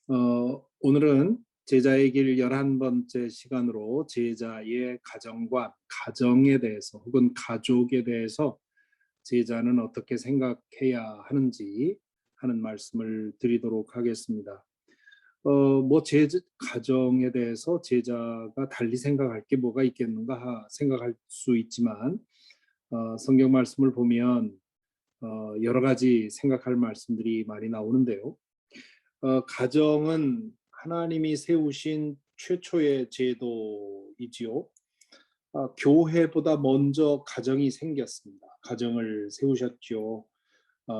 오늘은 제자의 길 11번째 시간으로 제자의 가정관, 가정에 대해서 혹은 가족에 대해서 제자는 어떻게 생각해야 하는지 하는 말씀을 드리도록 하겠습니다. 가정에 대해서 제자가 달리 생각할 게 뭐가 있겠는가 생각할 수 있지만, 성경 말씀을 보면 여러 가지 생각할 말씀들이 많이 나오는데요. 가정은 하나님이 세우신 최초의 제도이지요. 교회보다 먼저 가정이 생겼습니다. 가정을 세우셨죠.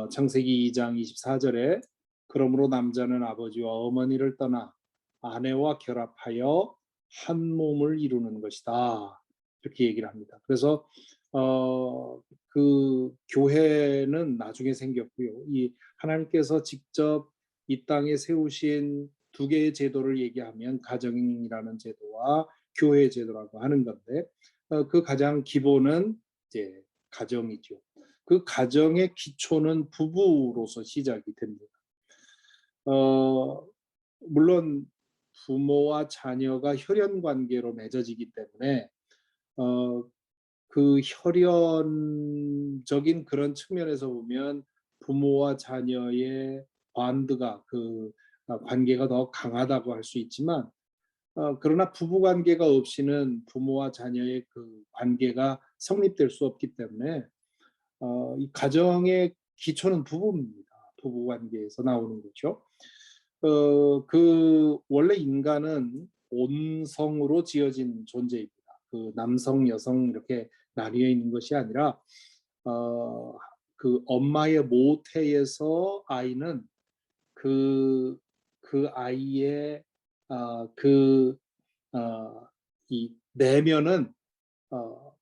창세기 2장 24절에 그러므로 남자는 아버지와 어머니를 떠나 아내와 결합하여 한 몸을 이루는 것이다. 이렇게 얘기를 합니다. 그래서 그 교회는 나중에 생겼고요. 이 하나님께서 직접 이 땅에 세우신 두 개의 제도를 얘기하면 가정이라는 제도와 교회 제도라고 하는 건데, 그 가장 기본은 이제 가정이죠. 그 가정의 기초는 부부로서 시작이 됩니다. 어, 물론 부모와 자녀가 혈연 관계로 맺어지기 때문에 어, 그 혈연적인 그런 측면에서 보면 부모와 자녀의 반드가 관계가 더 강하다고 할 수 있지만, 그러나 부부 관계가 없이는 부모와 자녀의 그 관계가 성립될 수 없기 때문에 이 가정의 기초는 부부입니다. 부부 관계에서 나오는 거죠. 원래 인간은 온성으로 지어진 존재입니다. 그 남성, 여성 이렇게 나뉘어 있는 것이 아니라 어, 그 엄마의 모태에서 아이는 그, 그 아이의 이 내면은 어,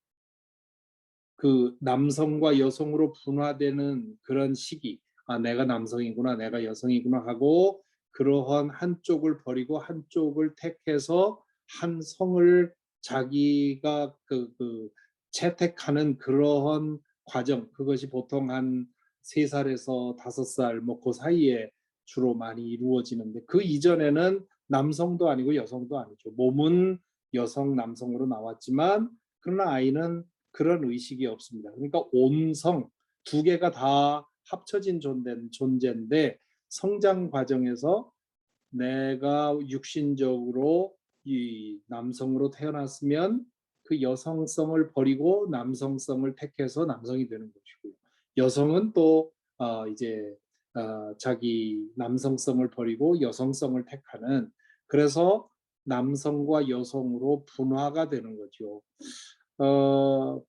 그 남성과 여성으로 분화되는 그런 시기, 내가 남성이구나, 내가 여성이구나 하고 그러한 한쪽을 버리고 한쪽을 택해서 한 성을 자기가 채택하는 그러한 과정, 그것이 보통 한 3살에서 5살 뭐 그 사이에 주로 많이 이루어지는데, 그 이전에는 남성도 아니고 여성도 아니죠. 몸은 여성, 남성으로 나왔지만 그러나 아이는 그런 의식이 없습니다. 그러니까 온성 두 개가 다 합쳐진 존재인데, 성장 과정에서 내가 육신적으로 이 남성으로 태어났으면 그 여성성을 버리고 남성성을 택해서 남성이 되는 것이고요. 여성은 또 이제 자기 남성성을 버리고 여성성을 택하는, 그래서 남성과 여성으로 분화가 되는 거죠.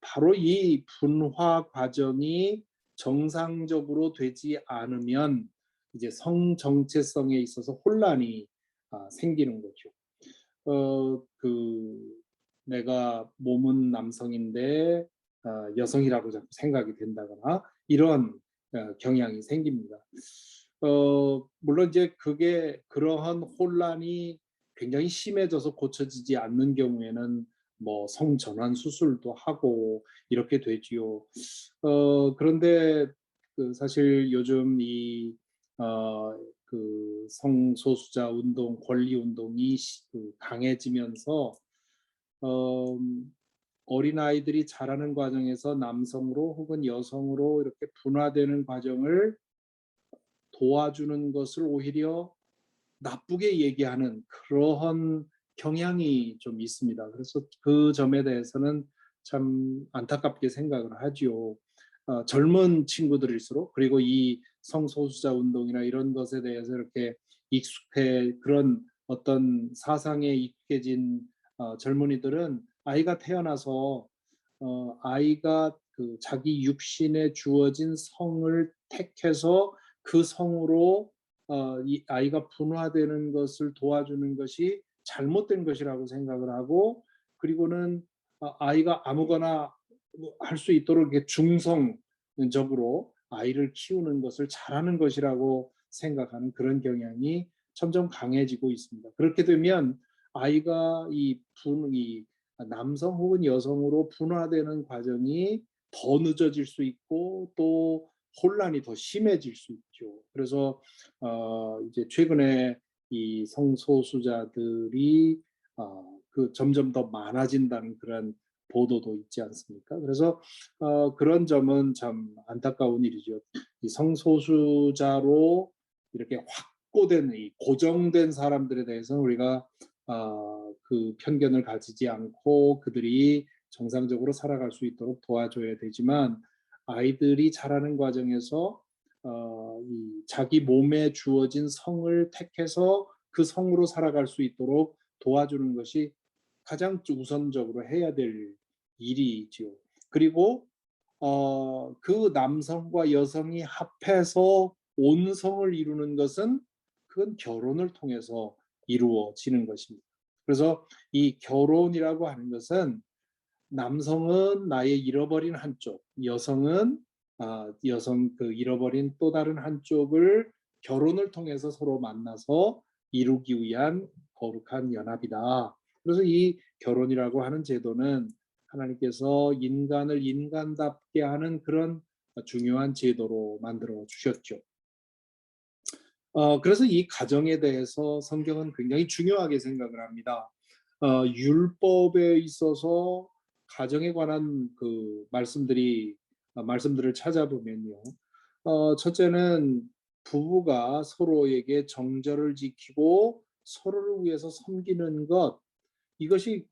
바로 이 분화 과정이 정상적으로 되지 않으면 이제 성 정체성에 있어서 혼란이 생기는 거죠. 내가 몸은 남성인데 여성이라고 자꾸 생각이 된다거나 이런 경향이 생깁니다. 물론 이제 그러한 혼란이 굉장히 심해져서 고쳐지지 않는 경우에는 뭐 성전환 수술도 하고 이렇게 되지요. 그런데 사실 요즘 성소수자 운동, 권리 운동이 강해지면서 어, 어린 아이들이 자라는 과정에서 남성으로 혹은 여성으로 이렇게 분화되는 과정을 도와주는 것을 오히려 나쁘게 얘기하는 그러한 경향이 좀 있습니다. 그래서 그 점에 대해서는 참 안타깝게 생각을 하지요. 젊은 친구들일수록, 그리고 이 성소수자 운동이나 이런 것에 대해서 이렇게 그런 어떤 사상에 익숙해진 젊은이들은 아이가 태어나서 아이가 그 자기 육신에 주어진 성을 택해서 그 성으로 이 아이가 분화되는 것을 도와주는 것이 잘못된 것이라고 생각을 하고, 그리고는 아이가 아무거나 할 수 있도록 이렇게 중성적으로 아이를 키우는 것을 잘하는 것이라고 생각하는 그런 경향이 점점 강해지고 있습니다. 그렇게 되면 아이가 이 남성 혹은 여성으로 분화되는 과정이 더 늦어질 수 있고 또 혼란이 더 심해질 수 있죠. 그래서 이제 최근에 이 성소수자들이 그 점점 더 많아진다는 그런 보도도 있지 않습니까? 그래서 그런 점은 참 안타까운 일이죠. 이 성소수자로 이렇게 확고된 이 고정된 사람들에 대해서는 우리가 그 편견을 가지지 않고 그들이 정상적으로 살아갈 수 있도록 도와줘야 되지만, 아이들이 자라는 과정에서 이 자기 몸에 주어진 성을 택해서 그 성으로 살아갈 수 있도록 도와주는 것이 가장 우선적으로 해야 될 일이지요. 그리고 그 남성과 여성이 합해서 온성을 이루는 것은 그건 결혼을 통해서 이루어지는 것입니다. 그래서 이 결혼이라고 하는 것은 남성은 나의 잃어버린 한쪽, 여성은 여성 그 잃어버린 또 다른 한쪽을 결혼을 통해서 서로 만나서 이루기 위한 거룩한 연합이다. 그래서 이 결혼이라고 하는 제도는 하나님께서 인간을 인간답게 하는 그런 중요한 제도로 만들어 주셨죠. 그래서 이 가정에 대해서 성경은 굉장히 중요하게 생각을 합니다. 율법에 있어서 가정에 관한 그 말씀들을 찾아보면요. 첫째는 부부가 서로에게 정절을 지키고 서로를 위해서 섬기는 것, 이것이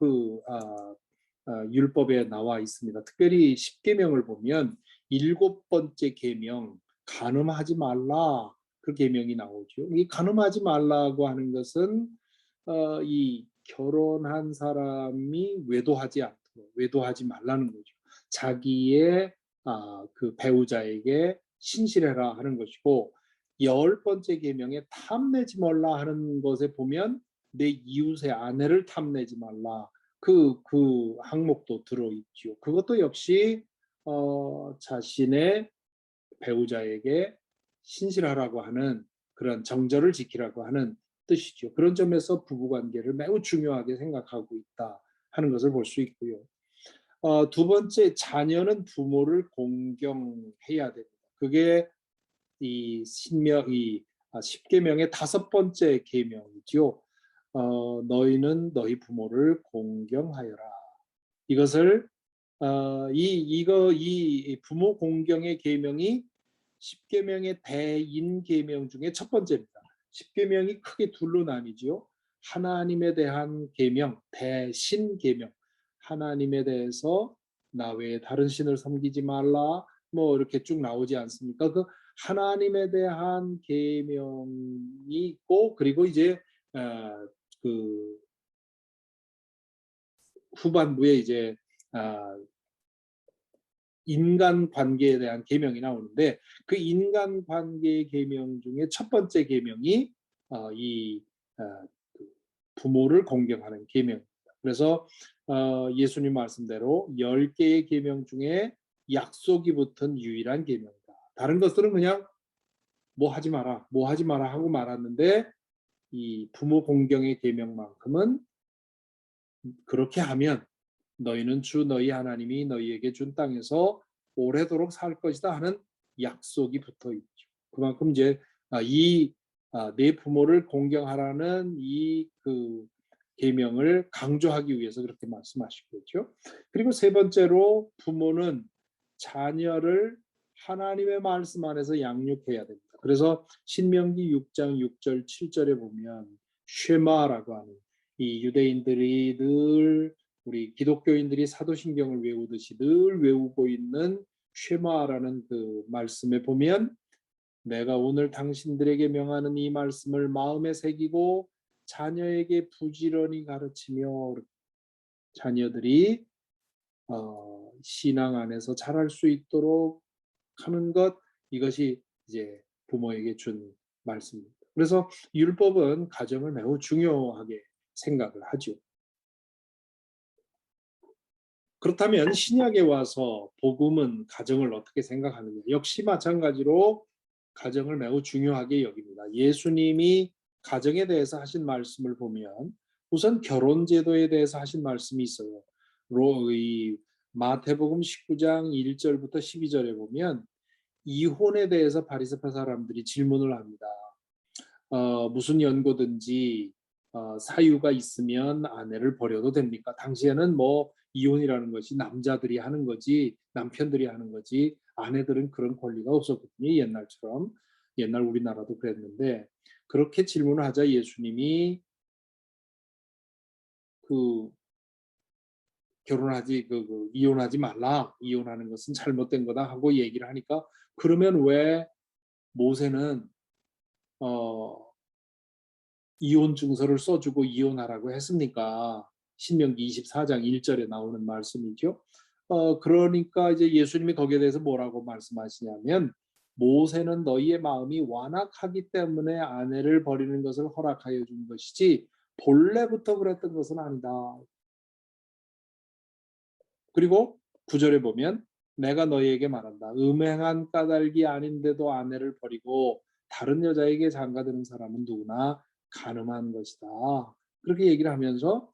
율법에 나와 있습니다. 특별히 십계명을 보면 일곱 번째 계명, 간음하지 말라, 그 계명이 나오죠. 이 간음하지 말라고 하는 것은 이 결혼한 사람이 외도하지 말라는 거죠. 자기의 그 배우자에게 신실해라 하는 것이고, 열 번째 계명에 탐내지 말라 하는 것에 보면 내 이웃의 아내를 탐내지 말라, 그 항목도 들어있죠. 그것도 역시 자신의 배우자에게 신실하라고 하는, 그런 정절을 지키라고 하는 뜻이죠. 그런 점에서 부부관계를 매우 중요하게 생각하고 있다 하는 것을 볼 수 있고요. 두 번째, 자녀는 부모를 공경해야 됩니다. 그게 이 십계명의 다섯 번째 계명이죠. 너희는 너희 부모를 공경하여라. 이것을 이 부모 공경의 계명이 십계명의 대인 계명 중에 첫 번째입니다. 십계명이 크게 둘로 나뉘지요. 하나님에 대한 계명, 대신 계명. 하나님에 대해서 나 외에 다른 신을 섬기지 말라, 뭐 이렇게 쭉 나오지 않습니까? 그 하나님에 대한 계명이 있고, 그리고 이제 그 후반부에 이제 인간 관계에 대한 계명이 나오는데, 그 인간 관계의 계명 중에 첫 번째 계명이 이 부모를 공경하는 계명입니다. 그래서 예수님 말씀대로 10개의 계명 중에 약속이 붙은 유일한 계명이다. 다른 것들은 그냥 뭐 하지 마라, 뭐 하지 마라 하고 말았는데, 이 부모 공경의 계명만큼은 그렇게 하면 너희는 주 너희 하나님이 너희에게 준 땅에서 오래도록 살 것이다 하는 약속이 붙어 있죠. 그만큼 이제 내 부모를 공경하라는 이 그 계명을 강조하기 위해서 그렇게 말씀하시고 있죠. 그리고 세 번째로, 부모는 자녀를 하나님의 말씀 안에서 양육해야 됩니다. 그래서 신명기 6장 6절 7절에 보면 쉐마라고 하는, 이 유대인들이 늘 우리 기독교인들이 사도신경을 외우듯이 늘 외우고 있는 쉐마라는 그 말씀에 보면, 내가 오늘 당신들에게 명하는 이 말씀을 마음에 새기고 자녀에게 부지런히 가르치며, 자녀들이 신앙 안에서 자랄 수 있도록 하는 것, 이것이 이제 부모에게 준 말씀입니다. 그래서 율법은 가정을 매우 중요하게 생각을 하죠. 그렇다면 신약에 와서 복음은 가정을 어떻게 생각하느냐? 역시 마찬가지로 가정을 매우 중요하게 여깁니다. 예수님이 가정에 대해서 하신 말씀을 보면 우선 결혼 제도에 대해서 하신 말씀이 있어요. 이 마태복음 19장 1절부터 12절에 보면 이혼에 대해서 바리새파 사람들이 질문을 합니다. 무슨 연고든지 사유가 있으면 아내를 버려도 됩니까? 당시에는 뭐 이혼이라는 것이 남자들이 하는 거지 남편들이 하는 거지 아내들은 그런 권리가 없었거든요. 옛날처럼. 옛날 우리나라도 그랬는데 그렇게 질문을 하자 예수님이 그 결혼하지 이혼하지 말라. 이혼하는 것은 잘못된 거다 하고 얘기를 하니까 그러면 왜 모세는 어 이혼 증서를 써주고 이혼하라고 했습니까? 신명기 24장 1절에 나오는 말씀이죠. 그러니까 이제 예수님이 거기에 대해서 뭐라고 말씀하시냐면 모세는 너희의 마음이 완악하기 때문에 아내를 버리는 것을 허락하여 준 것이지 본래부터 그랬던 것은 아니다. 그리고 9절에 보면 내가 너희에게 말한다. 음행한 까닭이 아닌데도 아내를 버리고 다른 여자에게 장가드는 사람은 누구나 간음한 것이다. 그렇게 얘기를 하면서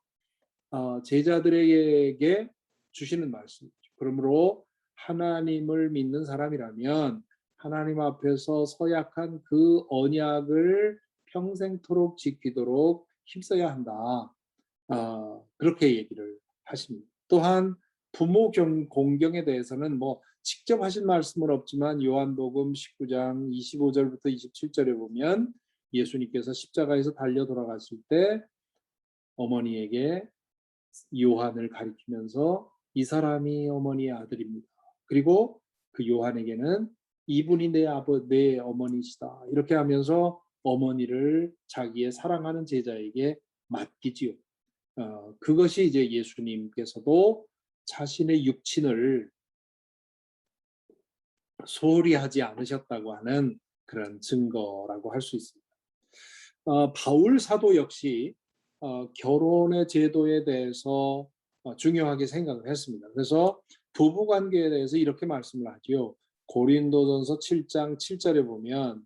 제자들에게 주시는 말씀이죠. 그러므로 하나님을 믿는 사람이라면 하나님 앞에서 서약한 그 언약을 평생토록 지키도록 힘써야 한다. 그렇게 얘기를 하십니다. 또한 부모 공경에 대해서는 뭐 직접 하신 말씀은 없지만 요한복음 19장 25절부터 27절에 보면 예수님께서 십자가에서 달려 돌아갔을 때 어머니에게 요한을 가리키면서 이 사람이 어머니의 아들입니다. 그리고 그 요한에게는 이분이 내 어머니시다. 이렇게 하면서 어머니를 자기의 사랑하는 제자에게 맡기지요. 그것이 이제 예수님께서도 자신의 육친을 소홀히 하지 않으셨다고 하는 그런 증거라고 할 수 있습니다. 바울 사도 역시 결혼의 제도에 대해서 중요하게 생각을 했습니다. 그래서 부부 관계에 대해서 이렇게 말씀을 하지요. 고린도전서 7장 7절에 보면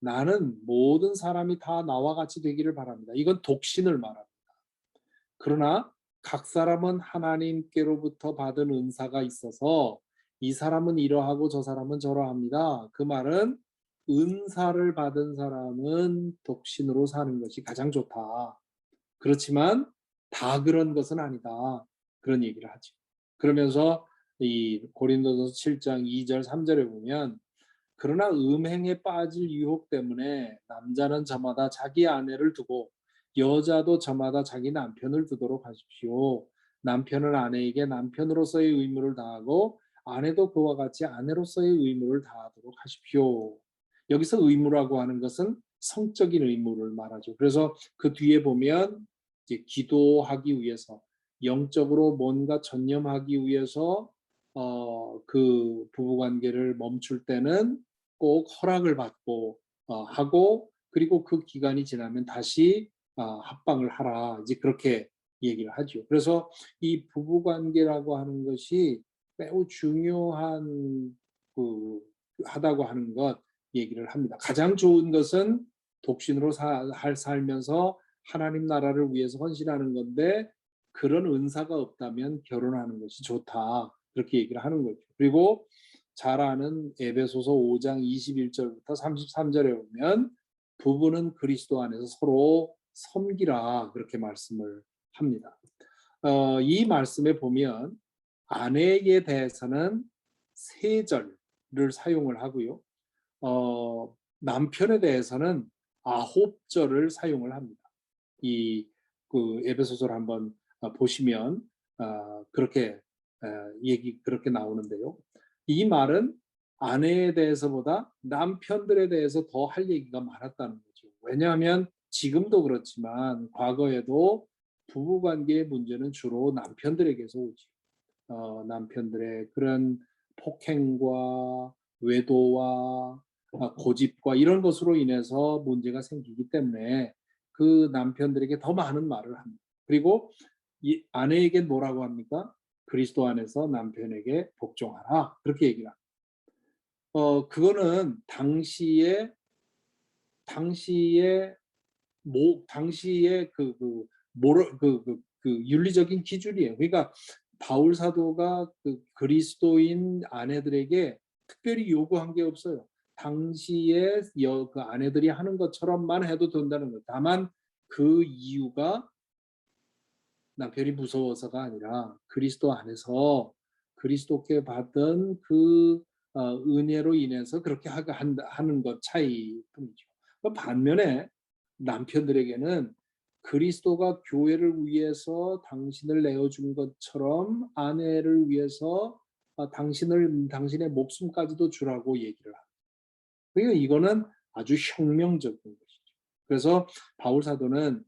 나는 모든 사람이 다 나와 같이 되기를 바랍니다. 이건 독신을 말합니다. 그러나 각 사람은 하나님께로부터 받은 은사가 있어서 이 사람은 이러하고 저 사람은 저러합니다. 그 말은 은사를 받은 사람은 독신으로 사는 것이 가장 좋다. 그렇지만 다 그런 것은 아니다. 그런 얘기를 하죠. 그러면서 이 고린도전서 7장 2절 3절에 보면 그러나 음행에 빠질 유혹 때문에 남자는 저마다 자기 아내를 두고 여자도 저마다 자기 남편을 두도록 하십시오. 남편은 아내에게 남편으로서의 의무를 다하고 아내도 그와 같이 아내로서의 의무를 다하도록 하십시오. 여기서 의무라고 하는 것은 성적인 의무를 말하죠. 그래서 그 뒤에 보면 이제 기도하기 위해서 영적으로 뭔가 전념하기 위해서 그 부부 관계를 멈출 때는 꼭 허락을 받고 하고 그리고 그 기간이 지나면 다시 합방을 하라 이제 그렇게 얘기를 하죠. 그래서 이 부부 관계라고 하는 것이 매우 중요한 하다고 하는 것 얘기를 합니다. 가장 좋은 것은 독신으로 살면서 하나님 나라를 위해서 헌신하는 건데 그런 은사가 없다면 결혼하는 것이 좋다. 그렇게 얘기를 하는 거죠. 그리고 잘 아는 에베소서 5장 21절부터 33절에 보면 부부는 그리스도 안에서 서로 섬기라 그렇게 말씀을 합니다. 이 말씀에 보면 아내에 대해서는 세 절을 사용을 하고요. 남편에 대해서는 9절을 사용을 합니다. 그 에베소서를 한번 보시면 그렇게 그렇게 나오는데요. 이 말은 아내에 대해서보다 남편들에 대해서 더 할 얘기가 많았다는 거죠. 왜냐하면 지금도 그렇지만 과거에도 부부관계의 문제는 주로 남편들에게서 오죠. 남편들의 그런 폭행과 외도와 고집과 이런 것으로 인해서 문제가 생기기 때문에 그 남편들에게 더 많은 말을 합니다. 그리고 이 아내에게 뭐라고 합니까? 그리스도 안에서 남편에게 복종하라. 그렇게 얘기를 합니다. 그거는 당시에 당시에 그 윤리적인 기준이에요. 그러니까 바울 사도가 그 그리스도인 아내들에게 특별히 요구한 게 없어요. 당시에 그 아내들이 하는 것처럼만 해도 된다는 것. 다만 그 이유가 남편이 무서워서가 아니라 그리스도 안에서 그리스도께 받은 그 은혜로 인해서 그렇게 하는 것 차이뿐이죠. 반면에 남편들에게는 그리스도가 교회를 위해서 당신을 내어준 것처럼 아내를 위해서 당신의 목숨까지도 주라고 얘기를 합니다. 그러니까 이거는 아주 혁명적인 것이죠. 그래서 바울 사도는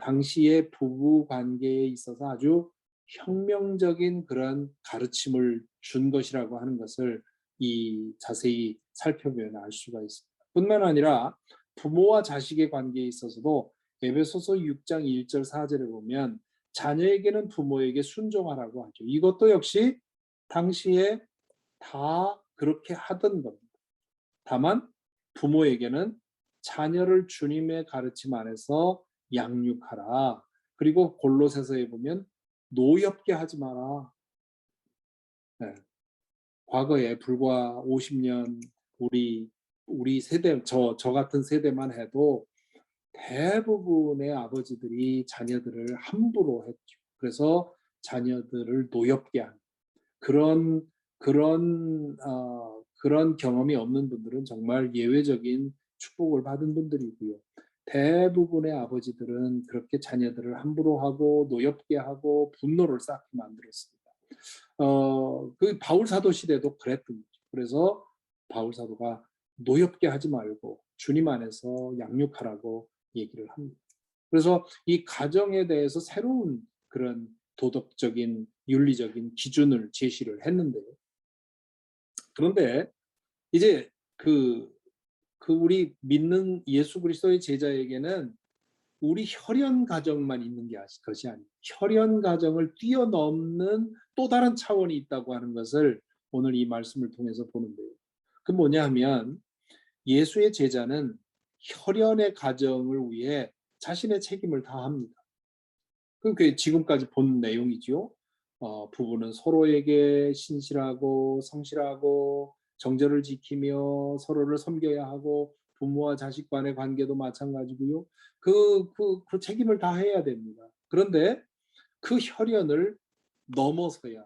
당시의 부부 관계에 있어서 아주 혁명적인 그런 가르침을 준 것이라고 하는 것을 자세히 살펴보면 알 수가 있습니다. 뿐만 아니라 부모와 자식의 관계에 있어서도 에베소서 6장 1절 4절에 보면 자녀에게는 부모에게 순종하라고 하죠. 이것도 역시 당시에 다 그렇게 하던 겁니다. 다만 부모에게는 자녀를 주님의 가르침 안에서 양육하라. 그리고 골로새서에 보면 노엽게 하지 마라. 네. 과거에 불과 50년 우리 세대 저 같은 세대만 해도 대부분의 아버지들이 자녀들을 함부로 했죠. 그래서 자녀들을 노엽게 하는 그런 그런 경험이 없는 분들은 정말 예외적인 축복을 받은 분들이고요. 대부분의 아버지들은 그렇게 자녀들을 함부로 하고 노엽게 하고 분노를 쌓게 만들었습니다. 그 바울 사도 시대도 그랬던 거죠. 그래서 바울 사도가 노엽게 하지 말고 주님 안에서 양육하라고 얘기를 합니다. 그래서 이 가정에 대해서 새로운 그런 도덕적인 윤리적인 기준을 제시를 했는데요. 그런데 이제 그 우리 믿는 예수 그리스도의 제자에게는 우리 혈연 가정만 있는 것이 아니에요. 혈연 가정을 뛰어넘는 또 다른 차원이 있다고 하는 것을 오늘 이 말씀을 통해서 보는데요. 그 뭐냐 하면 예수의 제자는 혈연의 가정을 위해 자신의 책임을 다합니다. 그게 지금까지 본 내용이죠. 부부는 서로에게 신실하고 성실하고 정절을 지키며 서로를 섬겨야 하고 부모와 자식 간의 관계도 마찬가지고요. 그 책임을 다 해야 됩니다. 그런데 그 혈연을 넘어서야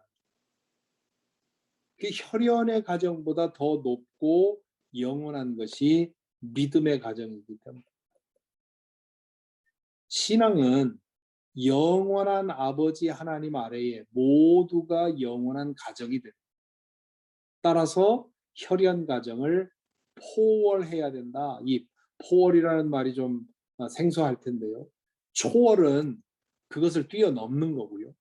그 혈연의 가정보다 더 높고 영원한 것이 믿음의 가정이기 때문에 신앙은 영원한 아버지 하나님 아래에 모두가 영원한 가정이 됩니다. 따라서 혈연 가정을 포월해야 된다. 이 포월이라는 말이 좀 생소할 텐데요. 초월은 그것을 뛰어넘는 거고요.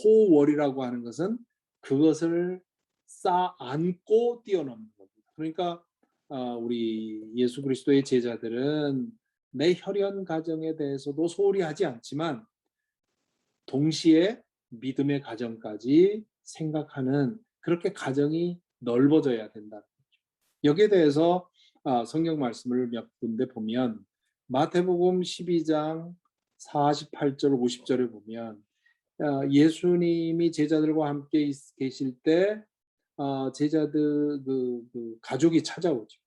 포월이라고 하는 것은 그것을 쌓안고 뛰어넘는 겁니다. 그러니까 우리 예수 그리스도의 제자들은 내 혈연 가정에 대해서도 소홀히 하지 않지만 동시에 믿음의 가정까지 생각하는 그렇게 가정이 넓어져야 된다. 여기에 대해서 성경 말씀을 몇 군데 보면 마태복음 12장 48절 50절에 보면 예수님이 제자들과 함께 계실 때 제자들 그 가족이 찾아오죠.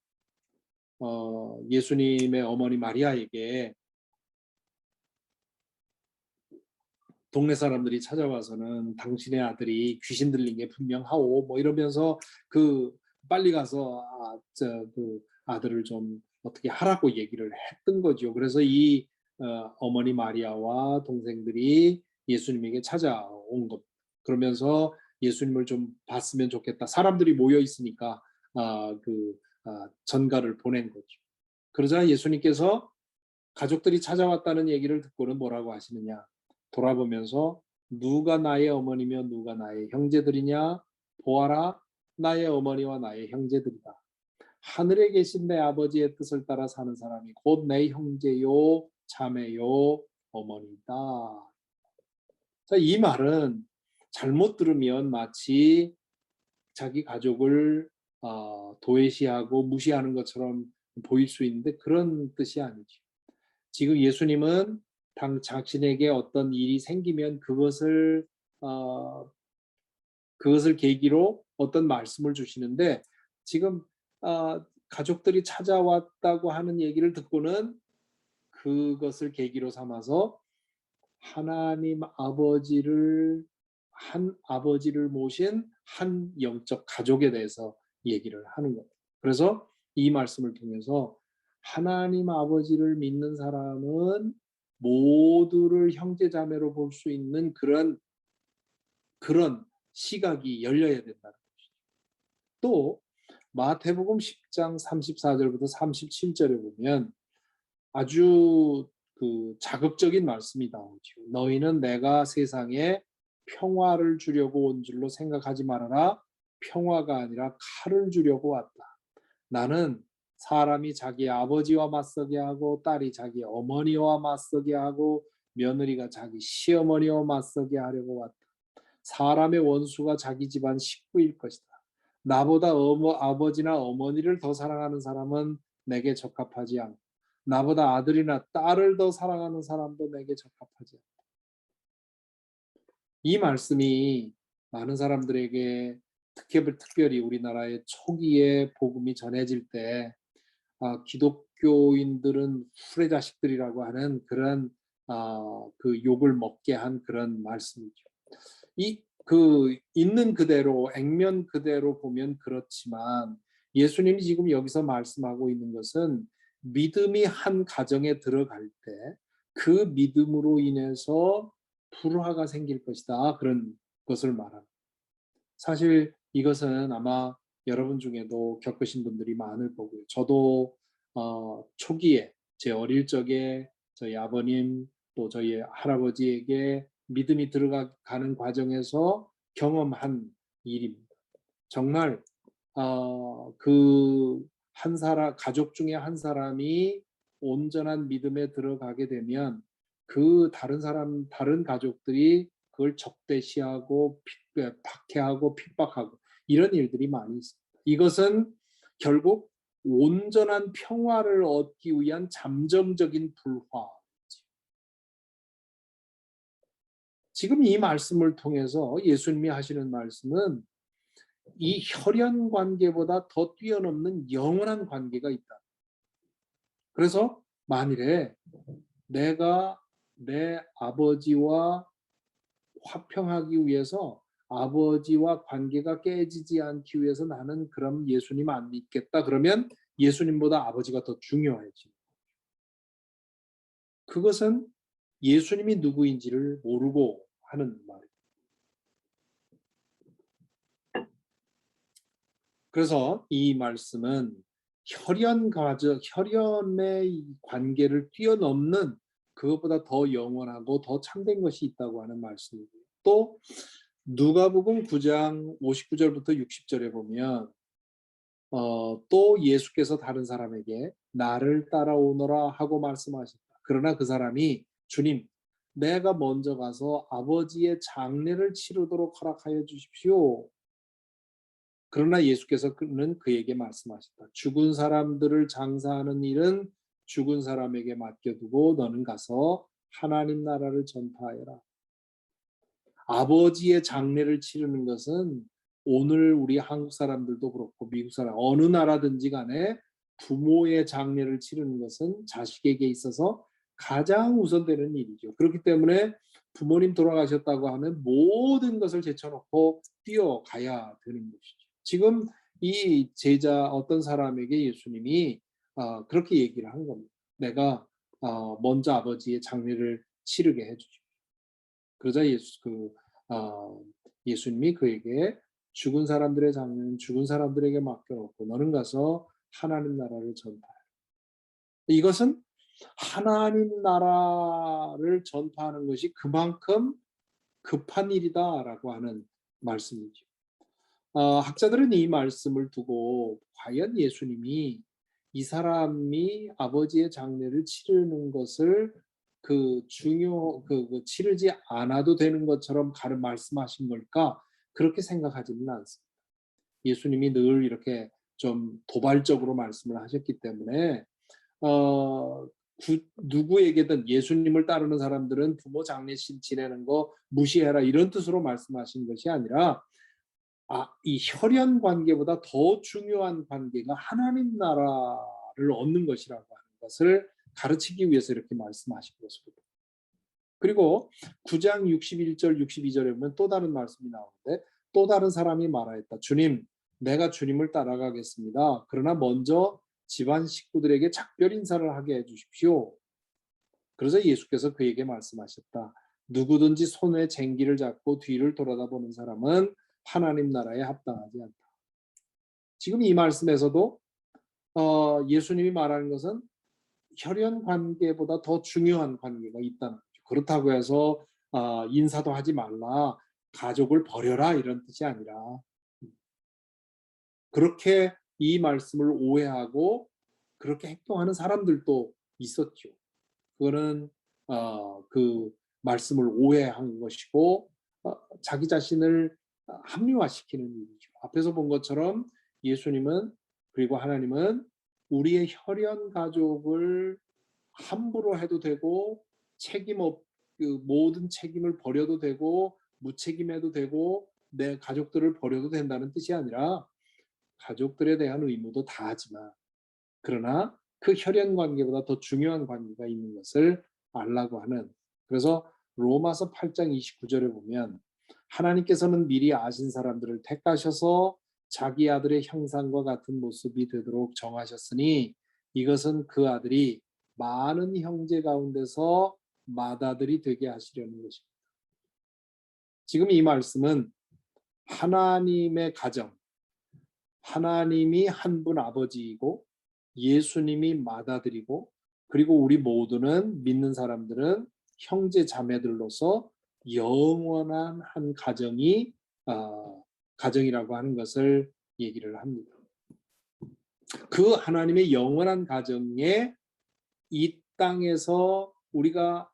예수님의 어머니 마리아에게 동네 사람들이 찾아와서는 당신의 아들이 귀신 들린 게 분명하오 뭐 이러면서 빨리 가서 그 아들을 좀 어떻게 하라고 얘기를 했던 거죠. 그래서 이 어머니 마리아와 동생들이 예수님에게 찾아온 것. 그러면서 예수님을 좀 봤으면 좋겠다. 사람들이 모여 있으니까 전가를 보낸 거죠. 그러자 예수님께서 가족들이 찾아왔다는 얘기를 듣고는 뭐라고 하시느냐? 돌아보면서 누가 나의 어머니며 누가 나의 형제들이냐? 보아라, 나의 어머니와 나의 형제들이다. 하늘에 계신 내 아버지의 뜻을 따라 사는 사람이 곧 내 형제요, 자매요, 어머니다. 자, 이 말은 잘못 들으면 마치 자기 가족을 도외시하고 무시하는 것처럼 보일 수 있는데 그런 뜻이 아니죠. 지금 예수님은 자신에게 어떤 일이 생기면 그것을 계기로 어떤 말씀을 주시는데 지금 가족들이 찾아왔다고 하는 얘기를 듣고는 그것을 계기로 삼아서 하나님 아버지를 한 아버지를 모신 한 영적 가족에 대해서 얘기를 하는 거예요. 그래서 이 말씀을 통해서 하나님 아버지를 믿는 사람은 모두를 형제 자매로 볼 수 있는 그런 시각이 열려야 된다는 것이죠. 또 마태복음 10장 34절부터 37절에 보면 아주 그 자극적인 말씀이 나오죠. 너희는 내가 세상에 평화를 주려고 온 줄로 생각하지 말아라. 평화가 아니라 칼을 주려고 왔다. 나는 사람이 자기 아버지와 맞서게 하고 딸이 자기 어머니와 맞서게 하고 며느리가 자기 시어머니와 맞서게 하려고 왔다. 사람의 원수가 자기 집안 식구일 것이다. 나보다 아버지나 어머니를 더 사랑하는 사람은 내게 적합하지 않고 나보다 아들이나 딸을 더 사랑하는 사람도 내게 적합하지 않다. 이 말씀이 많은 사람들에게 특별히 우리나라의 초기에 복음이 전해질 때 기독교인들은 후레자식들이라고 하는 그런 그 욕을 먹게 한 그런 말씀이죠. 있는 그대로 액면 그대로 보면 그렇지만 예수님이 지금 여기서 말씀하고 있는 것은 믿음이 한 가정에 들어갈 때 그 믿음으로 인해서 불화가 생길 것이다. 그런 것을 말합니다. 사실 이것은 아마 여러분 중에도 겪으신 분들이 많을 거고요. 저도 초기에 제 어릴 적에 저희 아버님 또 저희 할아버지에게 믿음이 들어가는 과정에서 경험한 일입니다. 정말 그 가족 중에 한 사람이 온전한 믿음에 들어가게 되면 다른 가족들이 그걸 적대시하고 박해하고 핍박하고 이런 일들이 많이 있습니다. 이것은 결국 온전한 평화를 얻기 위한 잠정적인 불화. 지금 이 말씀을 통해서 예수님이 하시는 말씀은 이 혈연 관계보다 더 뛰어넘는 영원한 관계가 있다. 그래서 만일에 내가 내 아버지와 화평하기 위해서 아버지와 관계가 깨지지 않기 위해서 나는 그럼 예수님 안 믿겠다. 그러면 예수님보다 아버지가 더 중요해지. 그것은 예수님이 누구인지를 모르고 하는 말이에요. 그래서 이 말씀은 혈연의 관계를 뛰어넘는 그것보다 더 영원하고 더 참된 것이 있다고 하는 말씀이고요. 또 누가복음 9장 59절부터 60절에 보면 또 예수께서 다른 사람에게 나를 따라오너라 하고 말씀하셨다. 그러나 그 사람이 주님, 내가 먼저 가서 아버지의 장례를 치르도록 허락하여 주십시오. 그러나 예수께서는 그에게 말씀하셨다. 죽은 사람들을 장사하는 일은 죽은 사람에게 맡겨두고 너는 가서 하나님 나라를 전파하여라. 아버지의 장례를 치르는 것은 오늘 우리 한국 사람들도 그렇고 미국 사람 어느 나라든지 간에 부모의 장례를 치르는 것은 자식에게 있어서 가장 우선되는 일이죠. 그렇기 때문에 부모님 돌아가셨다고 하면 모든 것을 제쳐놓고 뛰어가야 되는 것이죠. 지금 이 제자 어떤 사람에게 예수님이 그렇게 얘기를 한 겁니다. 내가 먼저 아버지의 장례를 치르게 해주십시오. 그러자 예수님이 그에게 죽은 사람들의 장례는 죽은 사람들에게 맡겨놓고 너는 가서 하나님 나라를 전파해. 이것은 하나님 나라를 전파하는 것이 그만큼 급한 일이다라고 하는 말씀이죠. 학자들은 이 말씀을 두고 과연 예수님이 이 사람이 아버지의 장례를 치르는 것을 치르지 않아도 되는 것처럼 말씀하신 걸까? 그렇게 생각하지는 않습니다. 예수님이 늘 이렇게 좀 도발적으로 말씀을 하셨기 때문에 누구에게든 예수님을 따르는 사람들은 부모 장례식 지내는 거 무시해라 이런 뜻으로 말씀하신 것이 아니라 이 혈연 관계보다 더 중요한 관계가 하나님 나라를 얻는 것이라고 하는 것을 가르치기 위해서 이렇게 말씀하신 것으로. 그리고 9장 61절 62절에 보면 또 다른 말씀이 나오는데, 또 다른 사람이 말하였다. 주님, 내가 주님을 따라가겠습니다. 그러나 먼저 집안 식구들에게 작별 인사를 하게 해주십시오. 그래서 예수께서 그에게 말씀하셨다. 누구든지 손에 쟁기를 잡고 뒤를 돌아다보는 사람은 하나님 나라에 합당하지 않다. 지금 이 말씀에서도 예수님이 말하는 것은 혈연 관계보다 더 중요한 관계가 있다는 거죠. 그렇다고 해서 인사도 하지 말라, 가족을 버려라 이런 뜻이 아니라, 그렇게 이 말씀을 오해하고 그렇게 행동하는 사람들도 있었죠. 그거는 그 말씀을 오해한 것이고 자기 자신을 합리화시키는 일이죠. 앞에서 본 것처럼 예수님은, 그리고 하나님은 우리의 혈연 가족을 함부로 해도 되고 그 모든 책임을 버려도 되고 무책임해도 되고 내 가족들을 버려도 된다는 뜻이 아니라, 가족들에 대한 의무도 다하지만 그러나 그 혈연 관계보다 더 중요한 관계가 있는 것을 알라고 하는. 그래서 로마서 8장 29절에 보면 하나님께서는 미리 아신 사람들을 택하셔서 자기 아들의 형상과 같은 모습이 되도록 정하셨으니 이것은 그 아들이 많은 형제 가운데서 맏아들이 되게 하시려는 것입니다. 지금 이 말씀은 하나님의 가정, 하나님이 한 분 아버지이고 예수님이 맏아들이고, 그리고 우리 모두는, 믿는 사람들은 형제 자매들로서 영원한 한 가정이라고 하는 것을 얘기를 합니다. 그 하나님의 영원한 가정에 이 땅에서 우리가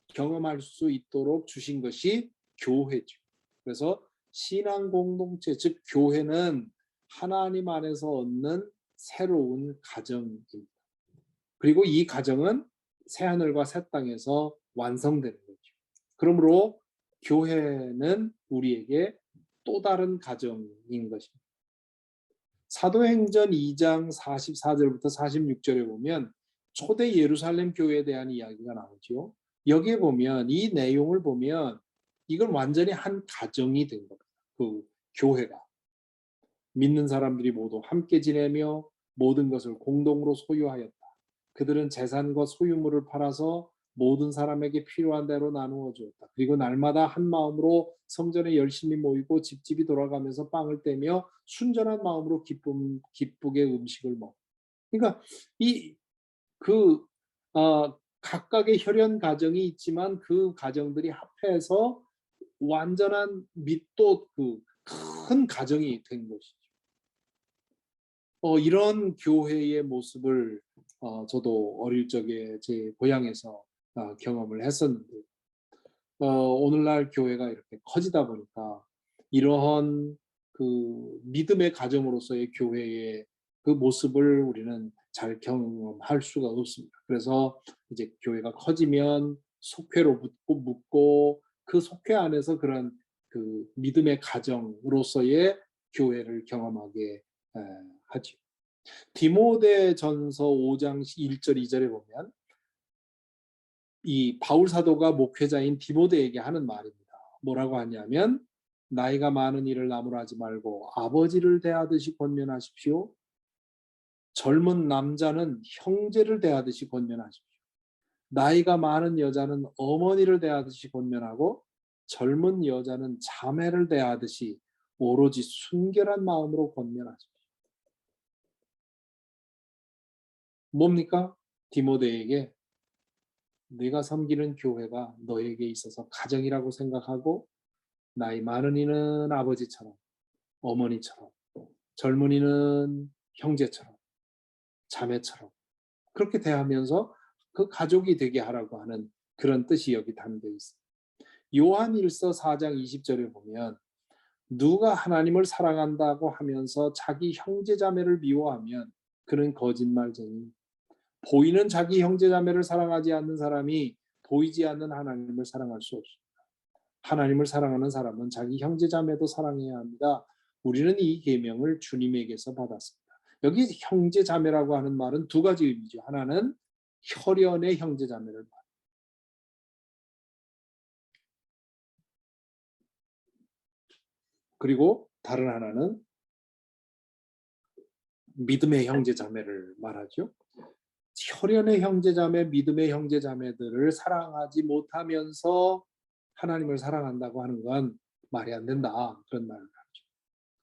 경험할 수 있도록 주신 것이 교회죠. 그래서 신앙 공동체, 즉 교회는 하나님 안에서 얻는 새로운 가정입니다. 그리고 이 가정은 새하늘과 새 땅에서 완성되는 거죠. 그러므로 교회는 우리에게 또 다른 가정인 것입니다. 사도행전 2장 44절부터 46절에 보면 초대 예루살렘 교회에 대한 이야기가 나오죠. 여기에 보면, 이 내용을 보면 이건 완전히 한 가정이 된 겁니다. 그 교회가. 믿는 사람들이 모두 함께 지내며 모든 것을 공동으로 소유하였다. 그들은 재산과 소유물을 팔아서 모든 사람에게 필요한 대로 나누어 주었다. 그리고 날마다 한 마음으로 성전에 열심히 모이고 집집이 돌아가면서 빵을 떼며 순전한 마음으로 기쁘게 음식을 먹. 그러니까 그 각각의 혈연 가정이 있지만 그 가정들이 합해서 완전한 믿도 그 큰 가정이 된 것이죠. 이런 교회의 모습을 저도 어릴 적에 제 고향에서 경험을 했었는데, 오늘날 교회가 이렇게 커지다 보니까 이러한 그 믿음의 가정으로서의 교회의 그 모습을 우리는 잘 경험할 수가 없습니다. 그래서 이제 교회가 커지면 속회로 묻고 그 속회 안에서 그런 그 믿음의 가정으로서의 교회를 경험하게 하죠. 디모데전서 5장 1절 2절에 보면 이 바울 사도가 목회자인 디모데에게 하는 말입니다. 뭐라고 하냐면, 나이가 많은 일을 나무라지 말고 아버지를 대하듯이 권면하십시오. 젊은 남자는 형제를 대하듯이 권면하십시오. 나이가 많은 여자는 어머니를 대하듯이 권면하고 젊은 여자는 자매를 대하듯이 오로지 순결한 마음으로 권면하십시오. 뭡니까? 디모데에게 네가 섬기는 교회가 너에게 있어서 가정이라고 생각하고 나이 많은 이는 아버지처럼, 어머니처럼, 젊은이는 형제처럼, 자매처럼 그렇게 대하면서 그 가족이 되게 하라고 하는 그런 뜻이 여기 담겨 있습니다. 요한일서 4장 20절에 보면 누가 하나님을 사랑한다고 하면서 자기 형제자매를 미워하면 그는 거짓말쟁이, 보이는 자기 형제자매를 사랑하지 않는 사람이 보이지 않는 하나님을 사랑할 수 없습니다. 하나님을 사랑하는 사람은 자기 형제자매도 사랑해야 합니다. 우리는 이 계명을 주님에게서 받았습니다. 여기 형제 자매라고 하는 말은 두 가지 의미죠. 하나는 혈연의 형제 자매를 말합니다. 그리고 다른 하나는 믿음의 형제 자매를 말하죠. 혈연의 형제 자매, 믿음의 형제 자매들을 사랑하지 못하면서 하나님을 사랑한다고 하는 건 말이 안 된다. 그런 말을 하죠.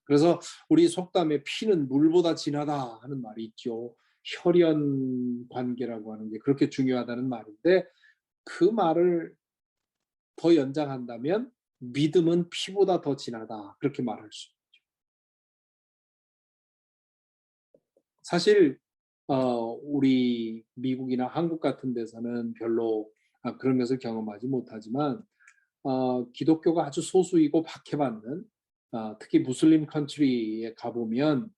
그래서 우리 속담에 피는 물보다 진하다 하는 말이 있죠. 혈연 관계라고 하는 게 그렇게 중요하다는 말인데 그 말을 더 연장한다면 믿음은 피보다 더 진하다. 그렇게 말할 수 있죠. 사실 우리 미국이나 한국 같은 데서는 별로 그런 것을 경험하지 못하지만 기독교가 아주 소수이고 박해받는 특히 무슬림 컨트리에 가보면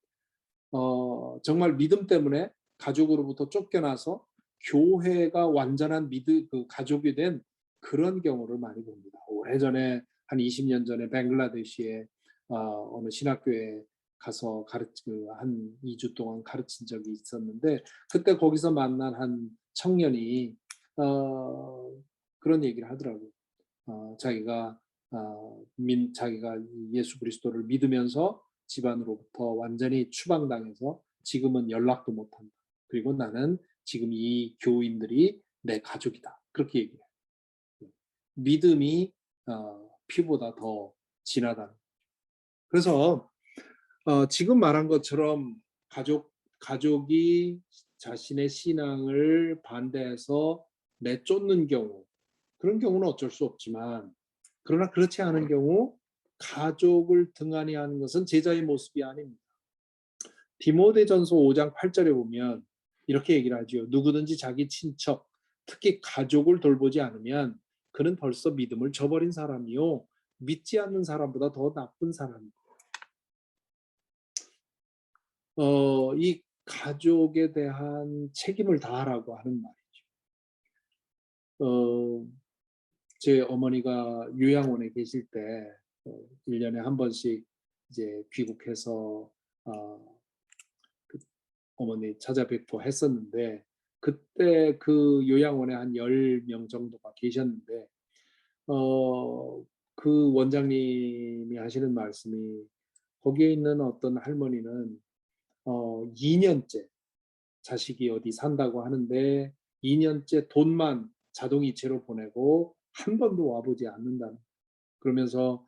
정말 믿음 때문에 가족으로부터 쫓겨나서 교회가 완전한 그 가족이 된 그런 경우를 많이 봅니다. 오래전에 한 20년 전에 벵글라데시에 어느 신학교에 가서 한 2주 동안 가르친 적이 있었는데 그때 거기서 만난 한 청년이 그런 얘기를 하더라고요. 자기가 자기가 예수 그리스도를 믿으면서 집안으로부터 완전히 추방당해서 지금은 연락도 못한다. 그리고 나는 지금 이 교인들이 내 가족이다. 그렇게 얘기해요. 믿음이 피보다 더 진하다. 그래서 지금 말한 것처럼 가족이 자신의 신앙을 반대해서 내쫓는 경우, 그런 경우는 어쩔 수 없지만 그러나 그렇지 않은 경우 가족을 등한히 하는 것은 제자의 모습이 아닙니다. 디모데전서 5장 8절에 보면 이렇게 얘기를 하죠. 누구든지 자기 친척, 특히 가족을 돌보지 않으면 그는 벌써 믿음을 저버린 사람이요 믿지 않는 사람보다 더 나쁜 사람이고 이 가족에 대한 책임을 다하라고 하는 말이죠. 제 어머니가 요양원에 계실 때 1년에 한 번씩 이제 귀국해서 그 어머니 찾아뵙고 했었는데 그때 그 요양원에 한 10명 정도가 계셨는데 그 원장님이 하시는 말씀이 거기에 있는 어떤 할머니는 2년째 자식이 어디 산다고 하는데 2년째 돈만 자동이체로 보내고 한 번도 와보지 않는다. 그러면서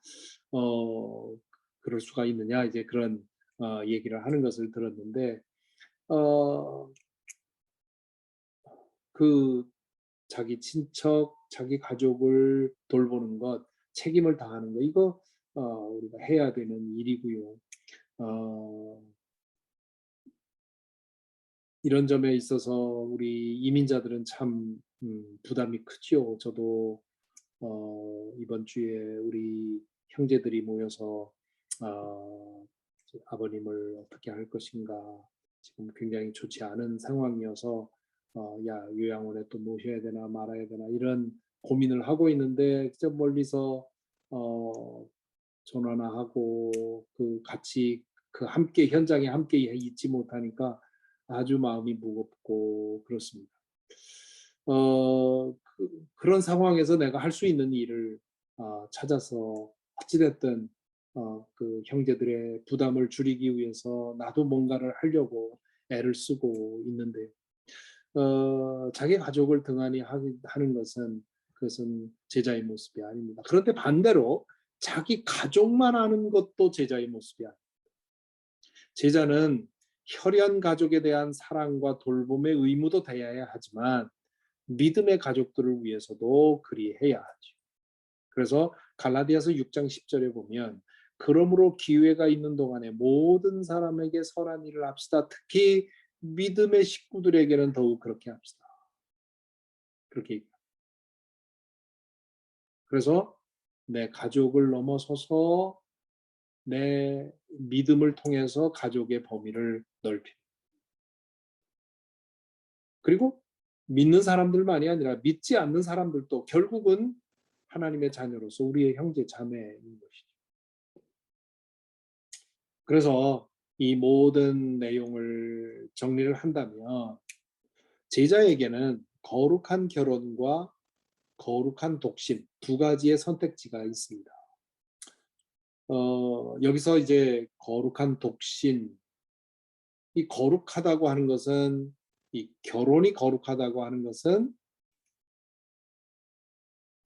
그럴 수가 있느냐 이제 그런 얘기를 하는 것을 들었는데 어, 그 자기 친척, 자기 가족을 돌보는 것, 책임을 다하는 것 이거 우리가 해야 되는 일이고요. 어, 이런 점에 있어서 우리 이민자들은 참 부담이 크지요. 저도 이번 주에 우리 형제들이 모여서 아버님을 어떻게 할 것인가 지금 굉장히 좋지 않은 상황이어서 야 요양원에 또 모셔야 되나 말아야 되나 이런 고민을 하고 있는데 저 멀리서 전화나 하고 그 같이 그 함께 현장에 함께 있지 못하니까 아주 마음이 무겁고 그렇습니다. 그런 상황에서 내가 할 수 있는 일을 찾아서 어찌됐든 그 형제들의 부담을 줄이기 위해서 나도 뭔가를 하려고 애를 쓰고 있는데 자기 가족을 등한히 하는 것은 그것은 제자의 모습이 아닙니다. 그런데 반대로 자기 가족만 아는 것도 제자의 모습이 아닙니다. 제자는 혈연 가족에 대한 사랑과 돌봄의 의무도 다해야 하지만 믿음의 가족들을 위해서도 그리해야 하죠. 그래서 갈라디아서 6장 10절에 보면 그러므로 기회가 있는 동안에 모든 사람에게 선한 일을 합시다. 특히 믿음의 식구들에게는 더욱 그렇게 합시다. 그렇게 얘기합니다. 그래서 내 가족을 넘어서서 내 믿음을 통해서 가족의 범위를 넓힙니다. 그리고 믿는 사람들만이 아니라 믿지 않는 사람들도 결국은 하나님의 자녀로서 우리의 형제 자매인 것이죠. 그래서 이 모든 내용을 정리를 한다면 제자에게는 거룩한 결혼과 거룩한 독신 두 가지의 선택지가 있습니다. 여기서 이제 거룩한 독신, 이 거룩하다고 하는 것은 이 결혼이 거룩하다고 하는 것은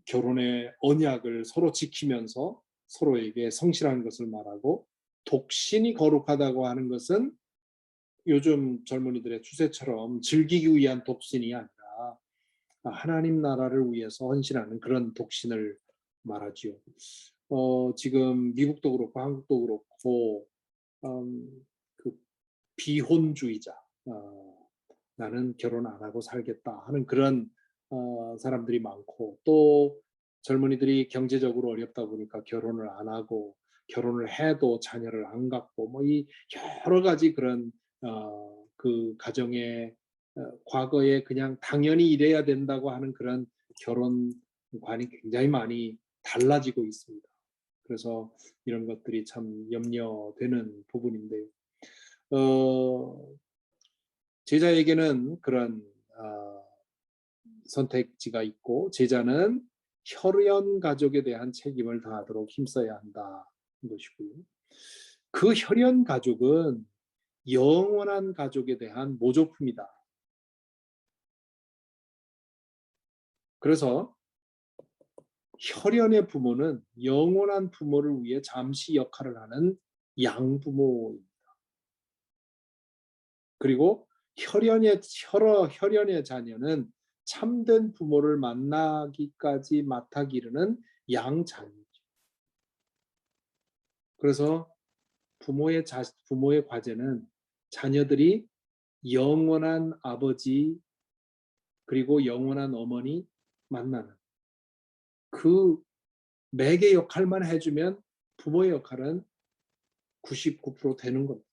결혼의 언약을 서로 지키면서 서로에게 성실한 것을 말하고, 독신이 거룩하다고 하는 것은 요즘 젊은이들의 추세처럼 즐기기 위한 독신이 아니라 하나님 나라를 위해서 헌신하는 그런 독신을 말하지요. 지금 미국도 그렇고 한국도 그렇고 그 비혼주의자, 나는 결혼 안 하고 살겠다 하는 그런 사람들이 많고, 또 젊은이들이 경제적으로 어렵다 보니까 결혼을 안 하고, 결혼을 해도 자녀를 안 갖고, 뭐 이 여러 가지 그런 그 가정의 과거에 그냥 당연히 이래야 된다고 하는 그런 결혼관이 굉장히 많이 달라지고 있습니다. 그래서 이런 것들이 참 염려되는 부분인데요. 제자에게는 그런 선택지가 있고, 제자는 혈연 가족에 대한 책임을 다하도록 힘써야 한다는 것이고요. 그 혈연 가족은 영원한 가족에 대한 모조품이다. 그래서 혈연의 부모는 영원한 부모를 위해 잠시 역할을 하는 양부모입니다. 그리고 혈연의 자녀는 참된 부모를 만나기까지 마타기 이르는 양자녀죠. 그래서 부모의 과제는 자녀들이 영원한 아버지 그리고 영원한 어머니 만나는 그 매개 역할만 해주면 부모의 역할은 99% 되는 겁니다.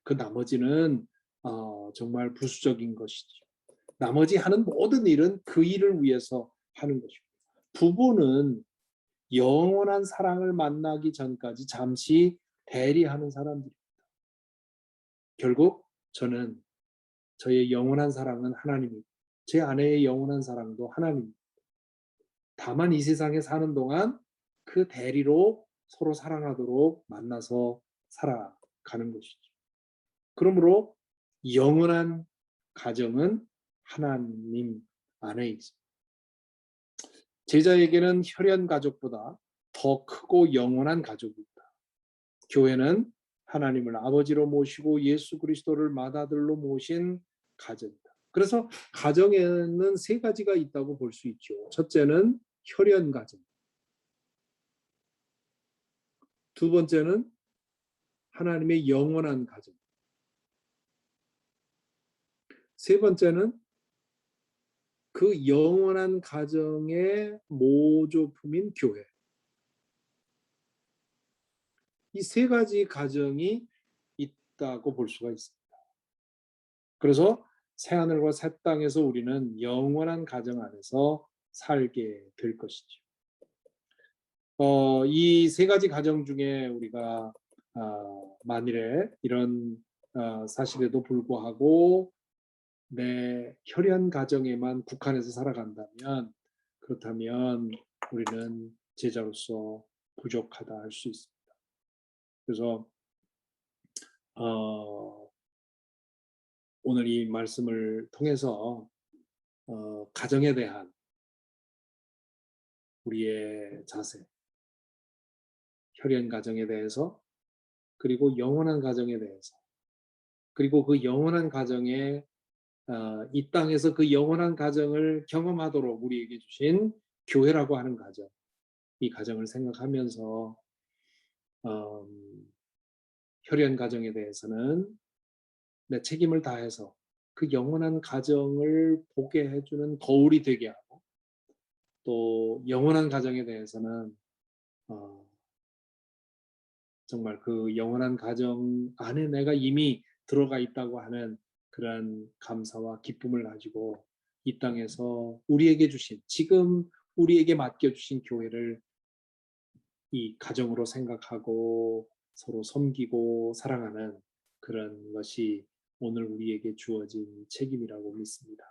그 나머지는 정말 부수적인 것이죠. 나머지 하는 모든 일은 그 일을 위해서 하는 것입니다. 부부는 영원한 사랑을 만나기 전까지 잠시 대리하는 사람들입니다. 결국 저는 저의 영원한 사랑은 하나님이고, 제 아내의 영원한 사랑도 하나님입니다. 다만 이 세상에 사는 동안 그 대리로 서로 사랑하도록 만나서 살아가는 것이죠. 그러므로 영원한 가정은 하나님 안에 있습니다. 제자에게는 혈연 가족보다 더 크고 영원한 가족이 있다. 교회는 하나님을 아버지로 모시고 예수 그리스도를 맏아들로 모신 가정이다. 그래서 가정에는 세 가지가 있다고 볼 수 있죠. 첫째는 혈연 가정. 두 번째는 하나님의 영원한 가정. 세 번째는 그 영원한 가정의 모조품인 교회. 이 세 가지 가정이 있다고 볼 수가 있습니다. 그래서 새하늘과 새 땅에서 우리는 영원한 가정 안에서 살게 될 것이죠. 이 세 가지 가정 중에 우리가 만일에 이런 사실에도 불구하고 내 혈연 가정에만 국한해서 살아간다면, 그렇다면 우리는 제자로서 부족하다 할 수 있습니다. 그래서 오늘 이 말씀을 통해서 가정에 대한 우리의 자세, 혈연 가정에 대해서, 그리고 영원한 가정에 대해서, 그리고 그 영원한 가정에 이 땅에서 그 영원한 가정을 경험하도록 우리에게 주신 교회라고 하는 가정, 이 가정을 생각하면서 혈연 가정에 대해서는 내 책임을 다해서 그 영원한 가정을 보게 해주는 거울이 되게 하고, 또 영원한 가정에 대해서는 정말 그 영원한 가정 안에 내가 이미 들어가 있다고 하는 그런 감사와 기쁨을 가지고 이 땅에서 우리에게 주신, 지금 우리에게 맡겨주신 교회를 이 가정으로 생각하고 서로 섬기고 사랑하는 그런 것이 오늘 우리에게 주어진 책임이라고 믿습니다.